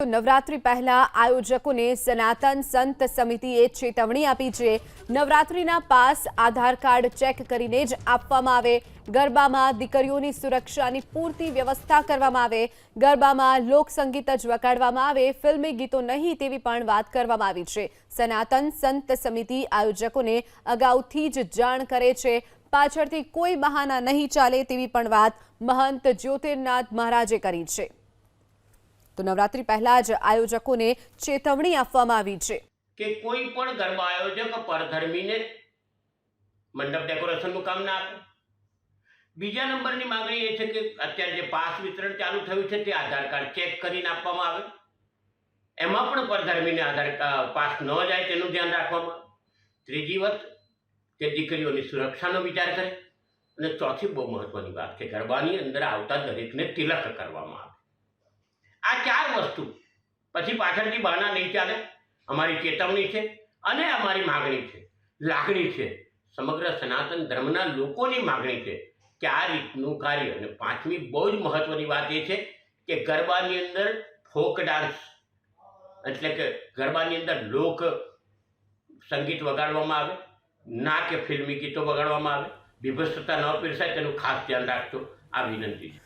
નવરાત્રી પહેલા આયોજકોને સનાતન સંત સમિતિએ ચેતવણી આપી છે। નવરાત્રીના પાસ આધાર કાર્ડ ચેક કરીને જ આપવામાં આવે। ગરબામાં દીકરીઓની સુરક્ષાની પૂરતી વ્યવસ્થા કરવામાં આવે। ગરબામાં લોકસંગીત જ વગાડવામાં આવે, ફિલ્મી ગીતો નહીં તેવી પણ વાત કરવામાં આવી છે। સનાતન સંત સમિતિ આયોજકોને અગાઉથી જ જાણ કરે છે। પાછળથી કોઈ બહાના નહીં ચાલે તેવી પણ વાત મહંત જ્યોતિર્નાથ મહારાજે કરી છે। તો નવરાત્રી પહેલા જ આયોજકોને ચેતવણી આપવામાં આવી છે કે કોઈ પણ ગરબા આયોજક પરધર્મીને મંડપ ડેકોરેશનનું કામ ના આપે। બીજા નંબરની માંગણી એ છે કે અત્યારે જે પાસ વિતરણ ચાલુ થયું છે તે આધાર કાર્ડ ચેક કરીને આપવામાં આવે। એમાં પણ પરધર્મીને આધાર પાસ ન જાય તેનું ધ્યાન રાખવામાં આવે। ત્રીજી વાત કે દીકરીઓની સુરક્ષાનો વિચાર કરે। અને ચોથી બહુ મહત્વની વાત કે ગરબાની અંદર આવતા દરેકને તિલક કરવામાં આવે। આ ચાર વસ્તુ પછી પાછળથી બહાના નહીં ચાલે। અમારી ચેતવણી છે અને અમારી માગણી છે, લાગણી છે, સમગ્ર સનાતન ધર્મના લોકોની માગણી છે કે આ રીતનું કાર્ય। અને પાંચમી બહુ જ મહત્વની વાત એ છે કે ગરબાની અંદર ફોક ડાન્સ એટલે કે ગરબાની અંદર લોક સંગીત વગાડવામાં આવે, ના કે ફિલ્મી ગીતો વગાડવામાં આવે। વિભત્સતા ન પીરસાય તેનું ખાસ ધ્યાન રાખજો, આ વિનંતી છે।